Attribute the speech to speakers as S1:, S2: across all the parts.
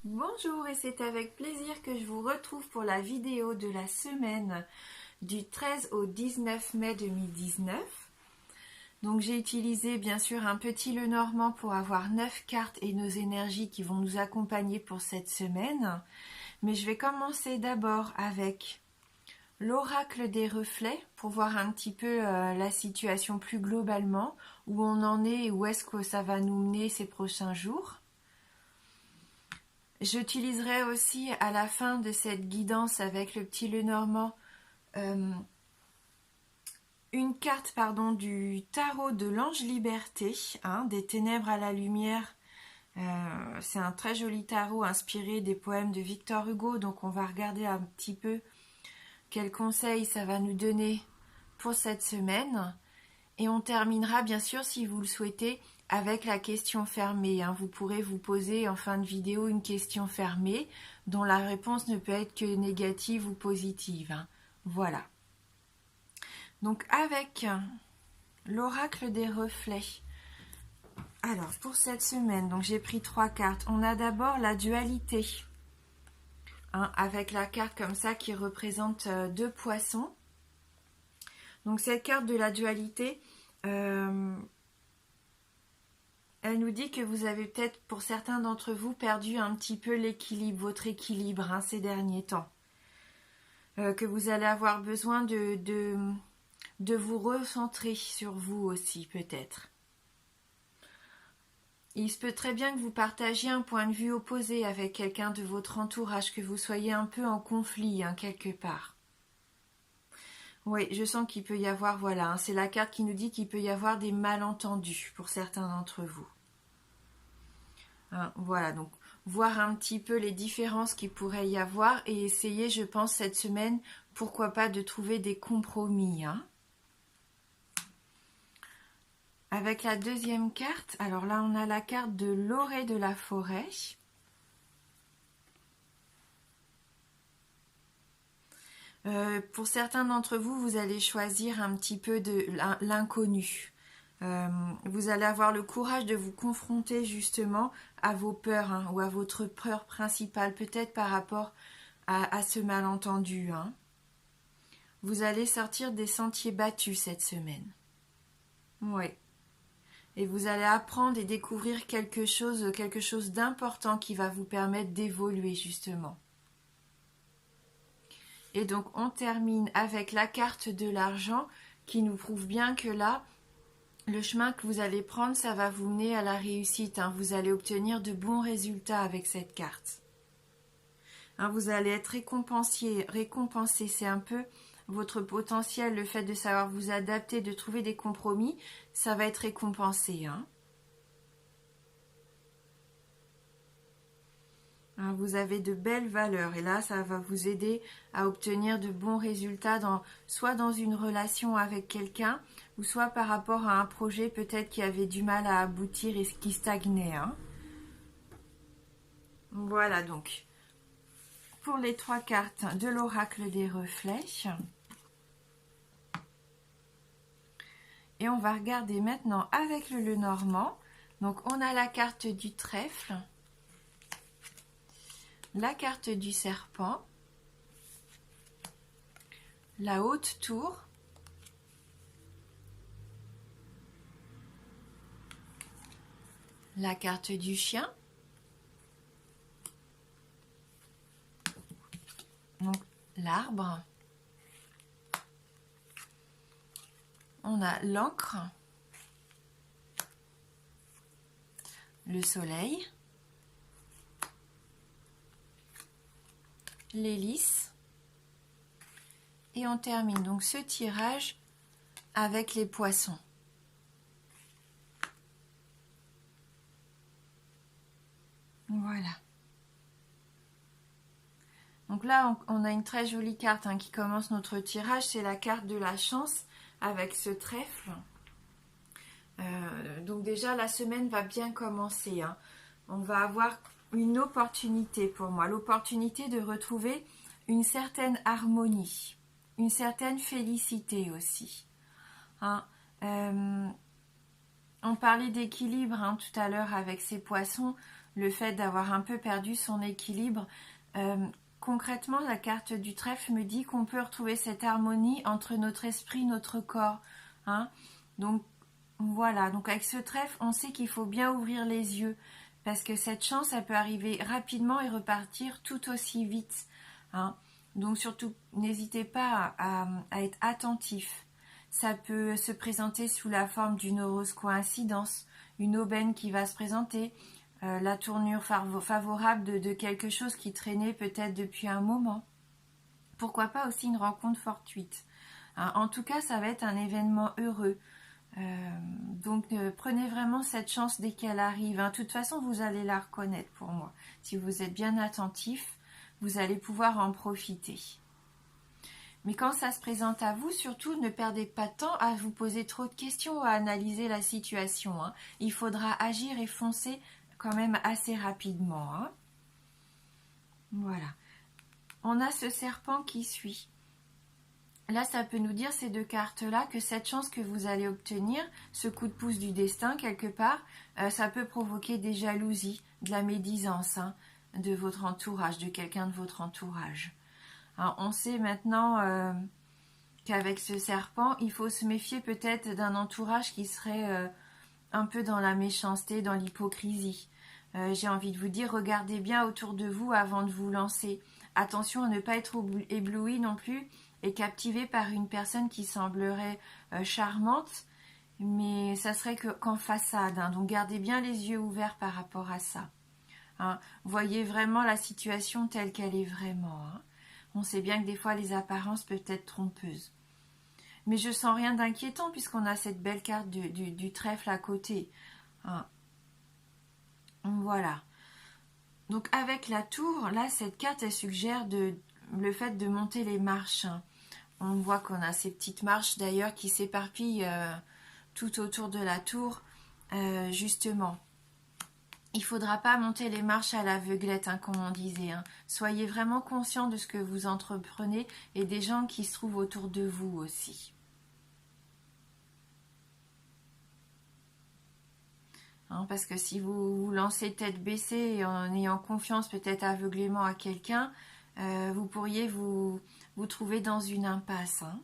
S1: Bonjour et c'est avec plaisir que je vous retrouve pour la vidéo de la semaine du 13 au 19 mai 2019. Donc j'ai utilisé bien sûr un petit Lenormand pour avoir 9 cartes et nos énergies qui vont nous accompagner pour cette semaine. Mais je vais commencer d'abord avec l'oracle des reflets pour voir un petit peu la situation plus globalement, où on en est et où est-ce que ça va nous mener ces prochains jours. J'utiliserai aussi à la fin de cette guidance avec le petit Lenormand une carte du tarot de l'ange liberté, des ténèbres à la lumière. C'est un très joli tarot inspiré des poèmes de Victor Hugo, donc on va regarder un petit peu quels conseils ça va nous donner pour cette semaine. Et on terminera bien sûr, si vous le souhaitez, avec la question fermée. Vous pourrez vous poser en fin de vidéo une question fermée dont la réponse ne peut être que négative ou positive. Voilà. Donc avec l'oracle des reflets. Alors pour cette semaine, donc j'ai pris 3 cartes. On a d'abord la dualité. Avec la carte comme ça qui représente 2 poissons. Donc cette carte de la dualité, elle nous dit que vous avez peut-être, pour certains d'entre vous, perdu un petit peu l'équilibre, votre équilibre ces derniers temps. Que vous allez avoir besoin de vous recentrer sur vous aussi, peut-être. Il se peut très bien que vous partagiez un point de vue opposé avec quelqu'un de votre entourage, que vous soyez un peu en conflit, quelque part. Oui, je sens qu'il peut y avoir, voilà, c'est la carte qui nous dit qu'il peut y avoir des malentendus pour certains d'entre vous. Voilà, donc voir un petit peu les différences qu'il pourrait y avoir et essayer, je pense, cette semaine, pourquoi pas, de trouver des compromis. Avec la deuxième carte, alors là, on a la carte de l'orée de la forêt. Pour certains d'entre vous, vous allez choisir un petit peu de l'inconnu. Vous allez avoir le courage de vous confronter justement à vos peurs ou à votre peur principale, peut-être par rapport à ce malentendu. Vous allez sortir des sentiers battus cette semaine. Oui. Et vous allez apprendre et découvrir quelque chose d'important qui va vous permettre d'évoluer justement. Et donc on termine avec la carte de l'argent qui nous prouve bien que là, le chemin que vous allez prendre, ça va vous mener à la réussite. Vous allez obtenir de bons résultats avec cette carte. Vous allez être récompensé. C'est un peu votre potentiel, le fait de savoir vous adapter, de trouver des compromis, ça va être récompensé. Vous avez de belles valeurs et là, ça va vous aider à obtenir de bons résultats, soit dans une relation avec quelqu'un, ou soit par rapport à un projet peut-être qui avait du mal à aboutir et qui stagnait. Voilà donc, pour les 3 cartes de l'oracle des reflets. Et on va regarder maintenant avec le Lenormand. Donc on a la carte du trèfle, la carte du serpent, la haute tour, la carte du chien, donc l'arbre, on a l'encre, le soleil, l'hélice, et on termine donc ce tirage avec les poissons. Voilà. Donc là, on a une très jolie carte qui commence notre tirage, c'est la carte de la chance avec ce trèfle. Donc déjà, la semaine va bien commencer. On va avoir une opportunité pour moi, l'opportunité de retrouver une certaine harmonie, une certaine félicité aussi. On parlait d'équilibre tout à l'heure avec ces poissons. le fait d'avoir un peu perdu son équilibre. Concrètement, la carte du trèfle me dit qu'on peut retrouver cette harmonie entre notre esprit, notre corps. Hein. Donc voilà, donc avec ce trèfle, on sait qu'il faut bien ouvrir les yeux, parce que cette chance, elle peut arriver rapidement et repartir tout aussi vite. Hein. Donc surtout, n'hésitez pas à être attentif. Ça peut se présenter sous la forme d'une heureuse coïncidence, une aubaine qui va se présenter, la tournure favorable de quelque chose qui traînait peut-être depuis un moment. Pourquoi pas aussi une rencontre fortuite. Hein, en tout cas, ça va être un événement heureux. Donc prenez vraiment cette chance dès qu'elle arrive. Hein. De toute façon, vous allez la reconnaître pour moi. Si vous êtes bien attentif, vous allez pouvoir en profiter. Mais quand ça se présente à vous, surtout ne perdez pas de temps à vous poser trop de questions ou à analyser la situation. Hein. Il faudra agir et foncer quand même assez rapidement. Hein. Voilà. On a ce serpent qui suit. Là, ça peut nous dire, ces deux cartes-là, que cette chance que vous allez obtenir, ce coup de pouce du destin, quelque part, ça peut provoquer des jalousies, de la médisance de votre entourage, de quelqu'un de votre entourage. Alors, on sait maintenant qu'avec ce serpent, il faut se méfier peut-être d'un entourage qui serait un peu dans la méchanceté, dans l'hypocrisie. J'ai envie de vous dire, regardez bien autour de vous avant de vous lancer. Attention à ne pas être ébloui non plus et captivé par une personne qui semblerait charmante, mais ça serait qu'en façade. Hein. Donc gardez bien les yeux ouverts par rapport à ça. Hein. Voyez vraiment la situation telle qu'elle est vraiment. Hein. On sait bien que des fois les apparences peuvent être trompeuses. Mais je sens rien d'inquiétant puisqu'on a cette belle carte du trèfle à côté. Hein. Voilà. Donc avec la tour, là, cette carte, elle suggère le fait de monter les marches. Hein. On voit qu'on a ces petites marches d'ailleurs qui s'éparpillent tout autour de la tour, justement. Il ne faudra pas monter les marches à l'aveuglette, hein, comme on disait. Hein. Soyez vraiment conscient de ce que vous entreprenez et des gens qui se trouvent autour de vous aussi. Hein, parce que si vous vous lancez tête baissée et en ayant confiance peut-être aveuglément à quelqu'un, vous pourriez vous trouver dans une impasse. Hein.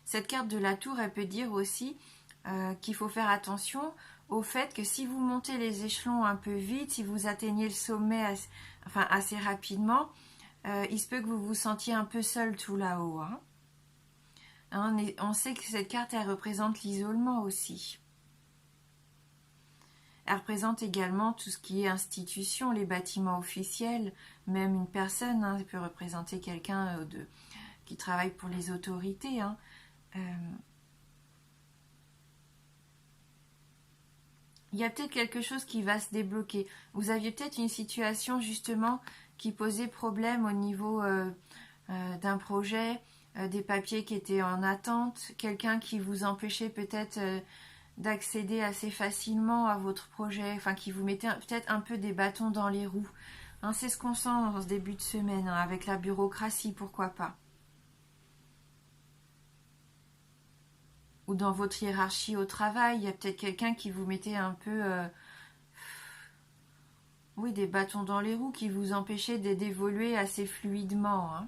S1: Cette carte de la tour, elle peut dire aussi qu'il faut faire attention au fait que si vous montez les échelons un peu vite, si vous atteignez le sommet assez rapidement, il se peut que vous vous sentiez un peu seul tout là-haut. Hein. Hein, on sait que cette carte, elle représente l'isolement aussi. Elle représente également tout ce qui est institution, les bâtiments officiels, même une personne, hein, elle peut représenter quelqu'un qui travaille pour les autorités. Hein. Il y a peut-être quelque chose qui va se débloquer. Vous aviez peut-être une situation justement qui posait problème au niveau d'un projet, des papiers qui étaient en attente, quelqu'un qui vous empêchait peut-être d'accéder assez facilement à votre projet, enfin qui vous mettait peut-être un peu des bâtons dans les roues. Hein, c'est ce qu'on sent dans ce début de semaine, hein, avec la bureaucratie, pourquoi pas. Ou dans votre hiérarchie au travail, il y a peut-être quelqu'un qui vous mettait un peu des bâtons dans les roues, qui vous empêchait d'évoluer assez fluidement. Hein.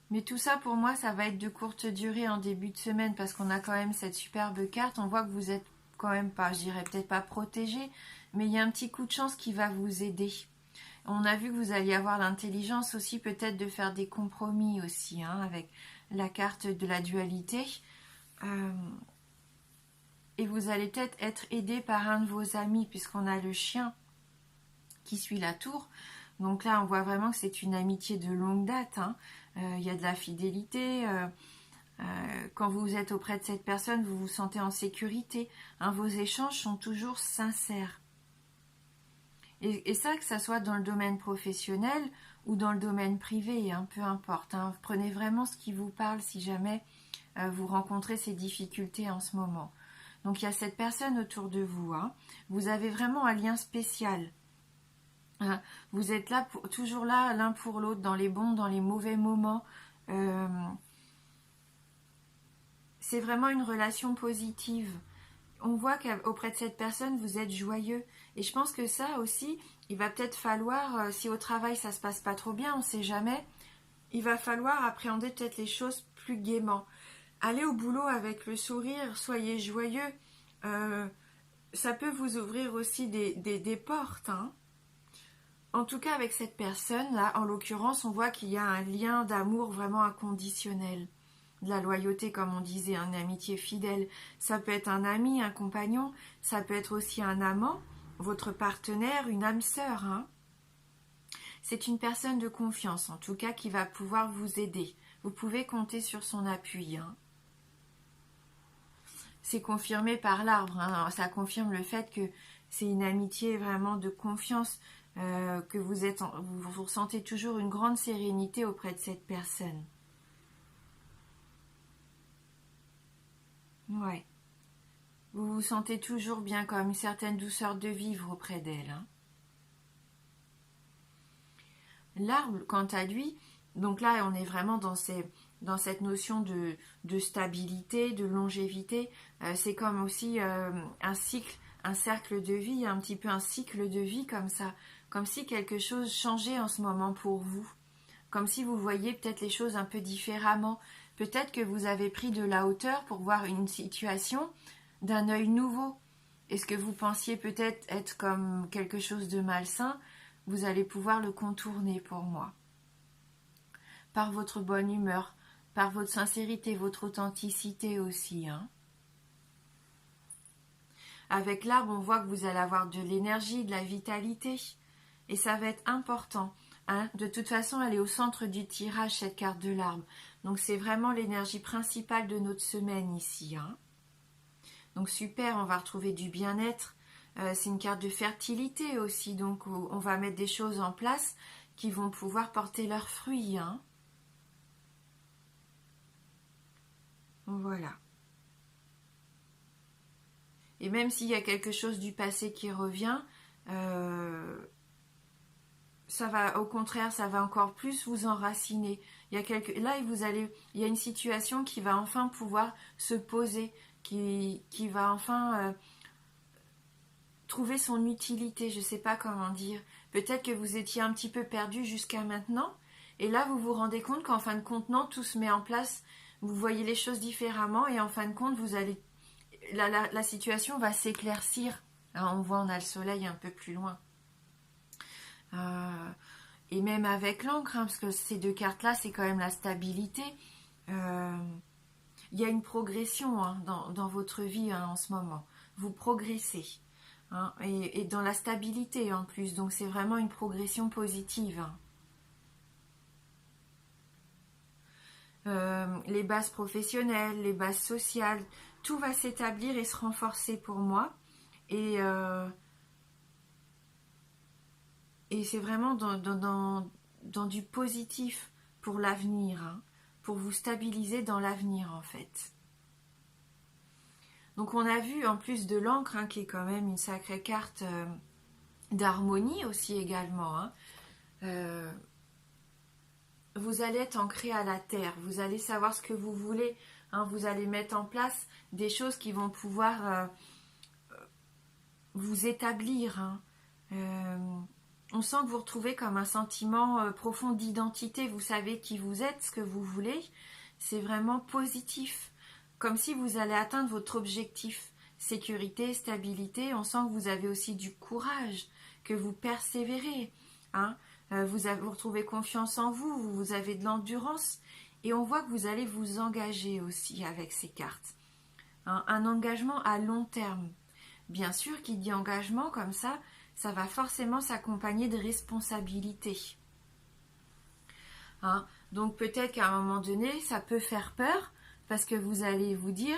S1: Mais tout ça, pour moi, ça va être de courte durée en début de semaine, parce qu'on a quand même cette superbe carte. On voit que vous êtes quand même pas, je dirais peut-être pas protégé, mais il y a un petit coup de chance qui va vous aider. On a vu que vous alliez avoir l'intelligence aussi peut-être de faire des compromis aussi, hein, avec la carte de la dualité. Et vous allez peut-être être aidé par un de vos amis, puisqu'on a le chien qui suit la tour. Donc là, on voit vraiment que c'est une amitié de longue date. Hein. Il y a de la fidélité. Quand vous êtes auprès de cette personne, vous vous sentez en sécurité. Hein. Vos échanges sont toujours sincères. Et ça, que ça soit dans le domaine professionnel ou dans le domaine privé, hein, peu importe. Hein. Prenez vraiment ce qui vous parle si jamais vous rencontrez ces difficultés en ce moment. Donc il y a cette personne autour de vous. Hein. Vous avez vraiment un lien spécial. Hein. Vous êtes là toujours là l'un pour l'autre, dans les bons, dans les mauvais moments. C'est vraiment une relation positive. on voit qu'auprès de cette personne, vous êtes joyeux. Et je pense que ça aussi, il va peut-être falloir, si au travail ça se passe pas trop bien, on sait jamais, il va falloir appréhender peut-être les choses plus gaiement. Allez au boulot avec le sourire, soyez joyeux. Ça peut vous ouvrir aussi des portes, hein. En tout cas, avec cette personne-là, en l'occurrence, on voit qu'il y a un lien d'amour vraiment inconditionnel. De la loyauté, comme on disait, une amitié fidèle. Ça peut être un ami, un compagnon, ça peut être aussi un amant, votre partenaire, une âme sœur, hein. C'est une personne de confiance, en tout cas, qui va pouvoir vous aider. Vous pouvez compter sur son appui, hein. C'est confirmé par l'arbre, hein. Ça confirme le fait que c'est une amitié vraiment de confiance, que vous ressentez toujours une grande sérénité auprès de cette personne. Ouais. Vous vous sentez toujours bien, comme une certaine douceur de vivre auprès d'elle, hein. L'arbre, quant à lui, donc là on est vraiment dans cette notion de stabilité, de longévité. C'est comme aussi un cycle, un cercle de vie, un petit peu un cycle de vie comme ça, comme si quelque chose changeait en ce moment pour vous, comme si vous voyiez peut-être les choses un peu différemment. Peut-être que vous avez pris de la hauteur pour voir une situation d'un œil nouveau. Est-ce que vous pensiez peut-être être comme quelque chose de malsain? Vous allez pouvoir le contourner pour moi. Par votre bonne humeur, par votre sincérité, votre authenticité aussi, hein. Avec l'arbre, on voit que vous allez avoir de l'énergie, de la vitalité. Et ça va être important, hein. De toute façon, elle est au centre du tirage, cette carte de l'arbre. Donc c'est vraiment l'énergie principale de notre semaine ici, hein. Donc super, on va retrouver du bien-être. C'est une carte de fertilité aussi, donc on va mettre des choses en place qui vont pouvoir porter leurs fruits, hein. Voilà. Et même s'il y a quelque chose du passé qui revient, ça va, au contraire, ça va encore plus vous enraciner. Là, il y a une situation qui va enfin pouvoir se poser, qui va enfin trouver son utilité, je ne sais pas comment dire. Peut-être que vous étiez un petit peu perdu jusqu'à maintenant, et là vous vous rendez compte qu'en fin de compte, non, tout se met en place, vous voyez les choses différemment, et en fin de compte, la situation va s'éclaircir. Hein, on voit, on a le soleil un peu plus loin. Et même avec l'encre, hein, parce que ces deux cartes-là, c'est quand même la stabilité. Il y a une progression, hein, dans votre vie, hein, en ce moment. Vous progressez. Hein, et dans la stabilité en plus, donc c'est vraiment une progression positive, hein. Les bases professionnelles, les bases sociales, tout va s'établir et se renforcer pour moi, et c'est vraiment dans du positif pour l'avenir, hein, pour vous stabiliser dans l'avenir en fait. Donc on a vu en plus de l'encre, hein, qui est quand même une sacrée carte d'harmonie aussi également, hein. Vous allez être ancré à la terre, vous allez savoir ce que vous voulez, hein, vous allez mettre en place des choses qui vont pouvoir vous établir, hein. On sent que vous retrouvez comme un sentiment profond d'identité, vous savez qui vous êtes, ce que vous voulez, c'est vraiment positif. Comme si vous allez atteindre votre objectif. Sécurité, stabilité, on sent que vous avez aussi du courage, que vous persévérez, hein. Vous retrouvez confiance en vous, vous avez de l'endurance, et on voit que vous allez vous engager aussi avec ces cartes, hein, un engagement à long terme. Bien sûr, qui dit engagement comme ça va forcément s'accompagner de responsabilités, hein. Donc peut-être qu'à un moment donné, ça peut faire peur, parce que vous allez vous dire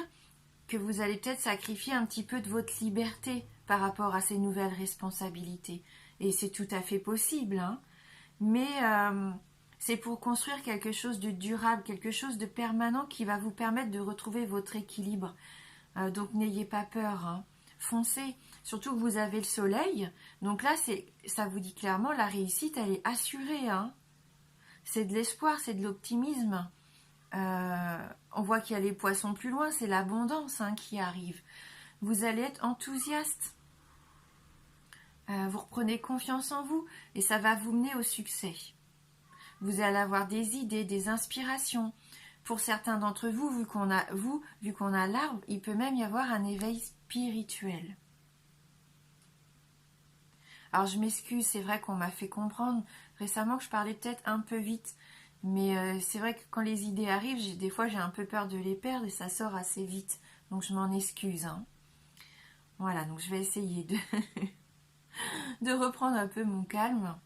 S1: que vous allez peut-être sacrifier un petit peu de votre liberté par rapport à ces nouvelles responsabilités. Et c'est tout à fait possible, hein. Mais c'est pour construire quelque chose de durable, quelque chose de permanent qui va vous permettre de retrouver votre équilibre. Donc n'ayez pas peur, hein. Foncez. Surtout que vous avez le soleil. Donc là, ça vous dit clairement, la réussite, elle est assurée, hein. C'est de l'espoir, c'est de l'optimisme. On voit qu'il y a les poissons plus loin, c'est l'abondance, hein, qui arrive. Vous allez être enthousiaste. Vous reprenez confiance en vous et ça va vous mener au succès. Vous allez avoir des idées, des inspirations. Pour certains d'entre vous, vu qu'on a l'arbre, il peut même y avoir un éveil spirituel. Alors je m'excuse, c'est vrai qu'on m'a fait comprendre récemment que je parlais peut-être un peu vite. Mais c'est vrai que quand les idées arrivent, des fois j'ai un peu peur de les perdre et ça sort assez vite. Donc je m'en excuse. Hein. Voilà, donc je vais essayer de reprendre un peu mon calme.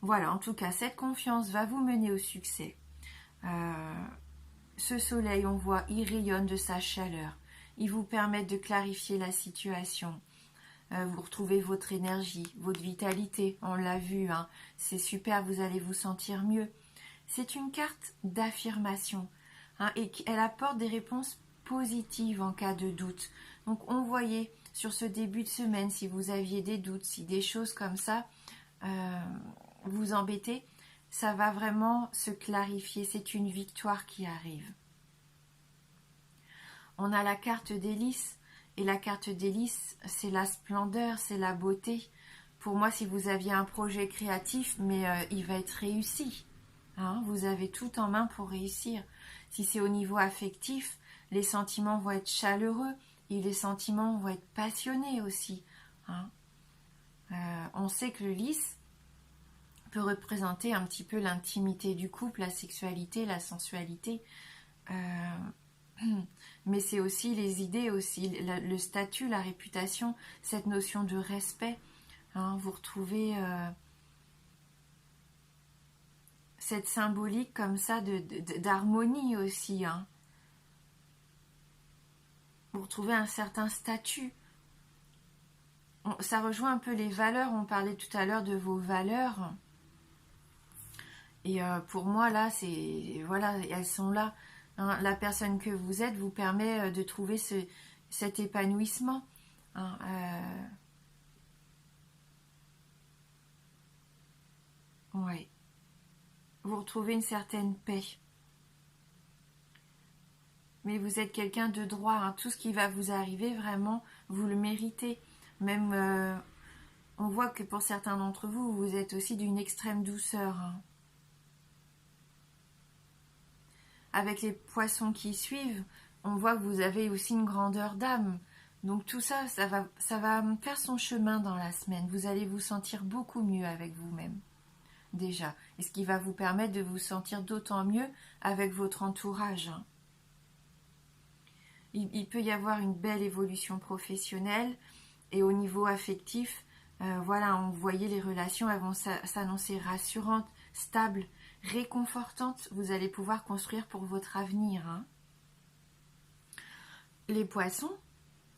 S1: Voilà, en tout cas, cette confiance va vous mener au succès. Ce soleil, on voit, il rayonne de sa chaleur. Il vous permet de clarifier la situation. Vous retrouvez votre énergie, votre vitalité, on l'a vu, hein. C'est super, vous allez vous sentir mieux. C'est une carte d'affirmation hein, et elle apporte des réponses positives en cas de doute. Donc on voyait sur ce début de semaine, si vous aviez des doutes, si des choses comme ça vous embêtaient, ça va vraiment se clarifier, c'est une victoire qui arrive. On a la carte d'hélice. Et la carte d'hélice, c'est la splendeur, c'est la beauté. Pour moi, si vous aviez un projet créatif, mais il va être réussi. Hein, vous avez tout en main pour réussir. Si c'est au niveau affectif, les sentiments vont être chaleureux et les sentiments vont être passionnés aussi. Hein. On sait que le lys peut représenter un petit peu l'intimité du couple, la sexualité, la sensualité. Mais c'est aussi les idées, aussi le statut, la réputation, cette notion de respect. Hein, vous retrouvez cette symbolique comme ça d'harmonie aussi. Hein. Vous retrouvez un certain statut. Ça rejoint un peu les valeurs. On parlait tout à l'heure de vos valeurs. Et pour moi, là, voilà, elles sont là. Hein, la personne que vous êtes vous permet de trouver cet épanouissement. Hein, ouais. Vous retrouvez une certaine paix. Mais vous êtes quelqu'un de droit. Hein, tout ce qui va vous arriver, vraiment, vous le méritez. Même, on voit que pour certains d'entre vous, vous êtes aussi d'une extrême douceur. Hein. Avec les poissons qui suivent, on voit que vous avez aussi une grandeur d'âme. Donc tout ça, ça va faire son chemin dans la semaine. Vous allez vous sentir beaucoup mieux avec vous-même, déjà. Et ce qui va vous permettre de vous sentir d'autant mieux avec votre entourage. Il peut y avoir une belle évolution professionnelle et au niveau affectif, voilà, on voyait les relations, elles vont s'annoncer rassurantes, stables, réconfortantes. Vous allez pouvoir construire pour votre avenir. Hein. Les poissons,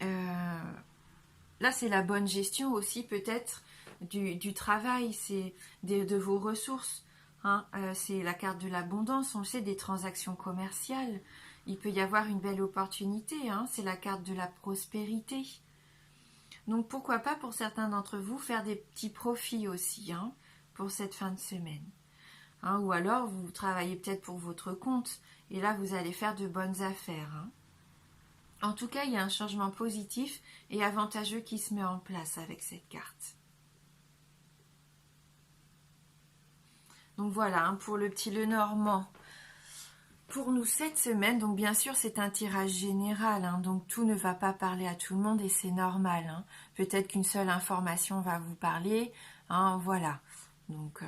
S1: là c'est la bonne gestion aussi peut-être du travail, c'est de vos ressources. Hein. C'est la carte de l'abondance, on le sait, des transactions commerciales. Il peut y avoir une belle opportunité, hein. C'est la carte de la prospérité. Donc pourquoi pas pour certains d'entre vous faire des petits profits aussi hein, pour cette fin de semaine. Hein, ou alors vous travaillez peut-être pour votre compte et là vous allez faire de bonnes affaires. Hein. En tout cas, il y a un changement positif et avantageux qui se met en place avec cette carte. Donc voilà, hein, pour le petit Lenormand. Pour nous cette semaine, donc bien sûr c'est un tirage général, hein, donc tout ne va pas parler à tout le monde et c'est normal. Hein. Peut-être qu'une seule information va vous parler, hein, voilà. Donc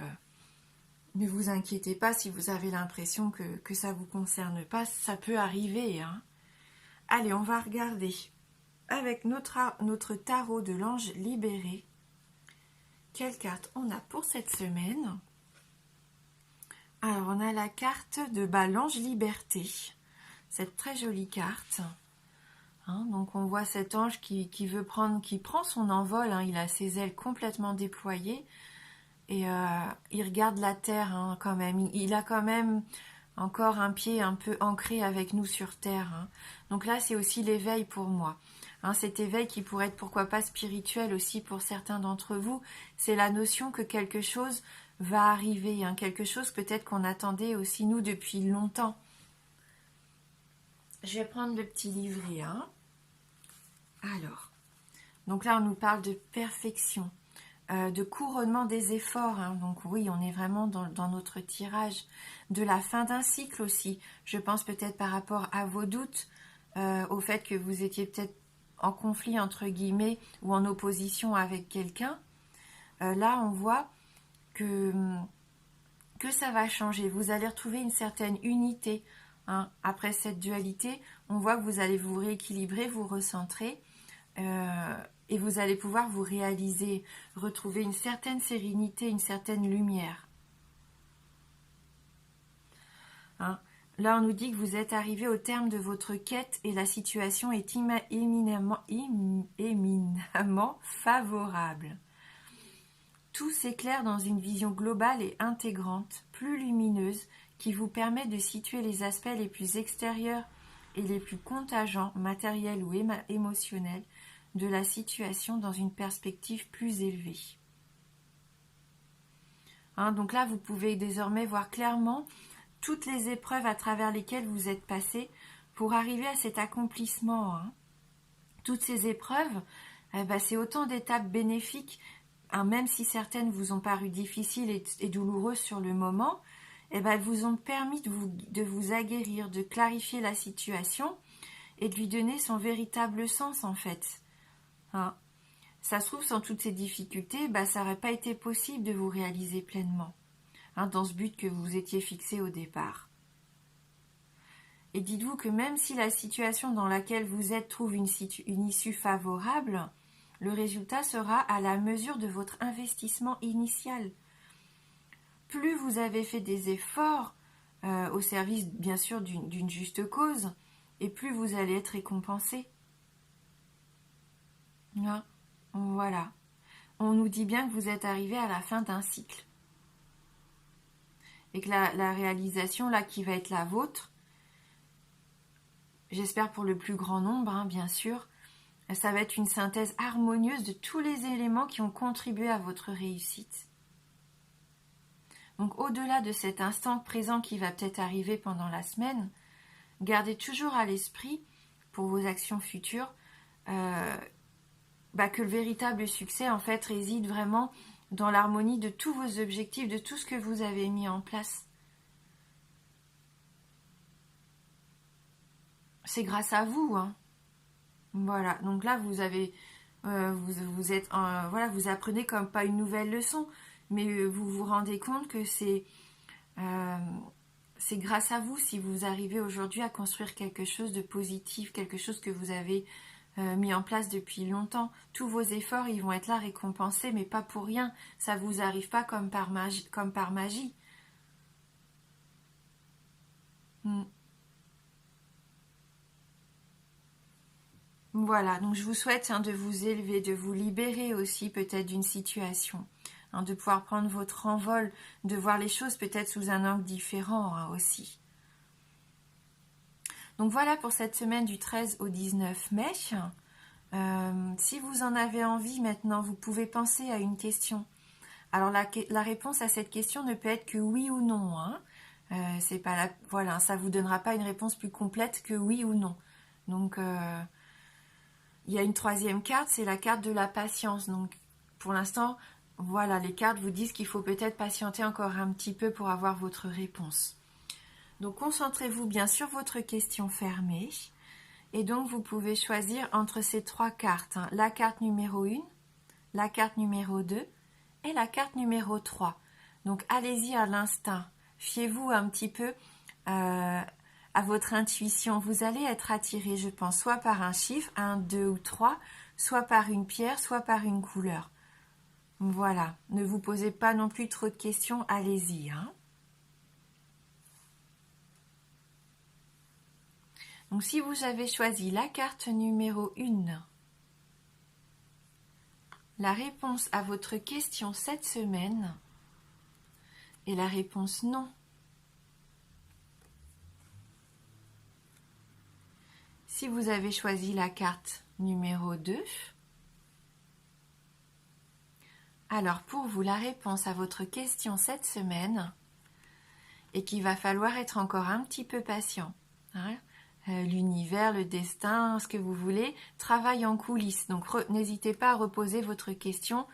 S1: ne vous inquiétez pas si vous avez l'impression que ça ne vous concerne pas, ça peut arriver. Hein. Allez, on va regarder avec notre tarot de l'ange libéré. Quelle carte on a pour cette semaine ? Alors, on a la carte de l'ange liberté. Cette très jolie carte. Hein, donc, on voit cet ange qui prend son envol. Hein, il a ses ailes complètement déployées. Et il regarde la terre hein, quand même. Il a quand même encore un pied un peu ancré avec nous sur terre. Hein. Donc là, c'est aussi l'éveil pour moi. Hein, cet éveil qui pourrait être pourquoi pas spirituel aussi pour certains d'entre vous. C'est la notion que quelque chose va arriver, hein, quelque chose peut-être qu'on attendait aussi nous depuis longtemps. Je vais prendre le petit livret. Hein. Alors, donc là, on nous parle de perfection, de couronnement des efforts. Hein. Donc oui, on est vraiment dans notre tirage. De la fin d'un cycle aussi. Je pense peut-être par rapport à vos doutes, au fait que vous étiez peut-être en conflit, entre guillemets, ou en opposition avec quelqu'un. Là, on voit que ça va changer. Vous allez retrouver une certaine unité. Hein. Après cette dualité, on voit que vous allez vous rééquilibrer, vous recentrer. Et vous allez pouvoir vous réaliser, retrouver une certaine sérénité, une certaine lumière. Hein. Là, on nous dit que vous êtes arrivé au terme de votre quête et la situation est éminemment favorable. Tout s'éclaire dans une vision globale et intégrante, plus lumineuse, qui vous permet de situer les aspects les plus extérieurs et les plus contingents, matériels ou émotionnels, de la situation dans une perspective plus élevée. Hein, donc là, vous pouvez désormais voir clairement toutes les épreuves à travers lesquelles vous êtes passé pour arriver à cet accomplissement. Hein. Toutes ces épreuves, c'est autant d'étapes bénéfiques, hein, même si certaines vous ont paru difficiles et douloureuses sur le moment, elles vous ont permis de vous aguerrir, de clarifier la situation et de lui donner son véritable sens en fait. Hein. Ça se trouve, sans toutes ces difficultés, ça n'aurait pas été possible de vous réaliser pleinement, hein, dans ce but que vous étiez fixé au départ. Et dites-vous que même si la situation dans laquelle vous êtes trouve une issue favorable, le résultat sera à la mesure de votre investissement initial. Plus vous avez fait des efforts au service, bien sûr, d'une juste cause, et plus vous allez être récompensé. Hein. Voilà. On nous dit bien que vous êtes arrivé à la fin d'un cycle. Et que la réalisation, là, qui va être la vôtre, j'espère pour le plus grand nombre, hein, bien sûr, ça va être une synthèse harmonieuse de tous les éléments qui ont contribué à votre réussite. Donc, au-delà de cet instant présent qui va peut-être arriver pendant la semaine, gardez toujours à l'esprit, pour vos actions futures, que le véritable succès, en fait, réside vraiment dans l'harmonie de tous vos objectifs, de tout ce que vous avez mis en place. C'est grâce à vous, hein. Voilà, donc là, vous avez, vous êtes, voilà, vous apprenez comme pas une nouvelle leçon, mais vous vous rendez compte que c'est grâce à vous si vous arrivez aujourd'hui à construire quelque chose de positif, quelque chose que vous avez mis en place depuis longtemps. Tous vos efforts, ils vont être là récompensés, mais pas pour rien. Ça vous arrive pas comme par magie. Voilà, donc je vous souhaite de vous élever, de vous libérer aussi peut-être d'une situation, de pouvoir prendre votre envol, de voir les choses peut-être sous un angle différent aussi. Donc voilà pour cette semaine du 13 au 19 mai. Si vous en avez envie maintenant, vous pouvez penser à une question. Alors la réponse à cette question ne peut être que oui ou non. C'est pas voilà, ça vous donnera pas une réponse plus complète que oui ou non. Donc il y a une troisième carte, c'est la carte de la patience. Donc pour l'instant, voilà, les cartes vous disent qu'il faut peut-être patienter encore un petit peu pour avoir votre réponse. Donc concentrez-vous bien sur votre question fermée. Et donc vous pouvez choisir entre ces trois cartes. La carte numéro 1, la carte numéro 2 et la carte numéro 3. Donc allez-y à l'instinct. Fiez-vous un petit peu à votre intuition. Vous allez être attiré, je pense, soit par un chiffre, 1, 2 ou 3, soit par une pierre, soit par une couleur. Voilà. Ne vous posez pas non plus trop de questions. Allez-y. Donc si vous avez choisi la carte numéro 1, la réponse à votre question cette semaine est la réponse non. Si vous avez choisi la carte numéro 2, alors pour vous la réponse à votre question cette semaine est qu'il va falloir être encore un petit peu patient. l'univers, le destin, ce que vous voulez, travaille en coulisses. Donc n'hésitez pas à reposer votre question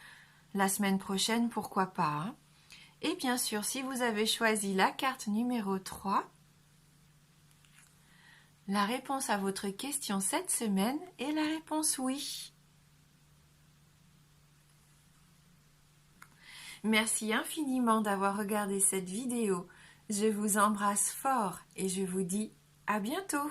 S1: la semaine prochaine, pourquoi pas. Hein. Et bien sûr, si vous avez choisi la carte numéro 3, la réponse à votre question cette semaine est la réponse oui. Merci infiniment d'avoir regardé cette vidéo. Je vous embrasse fort et je vous dis à bientôt.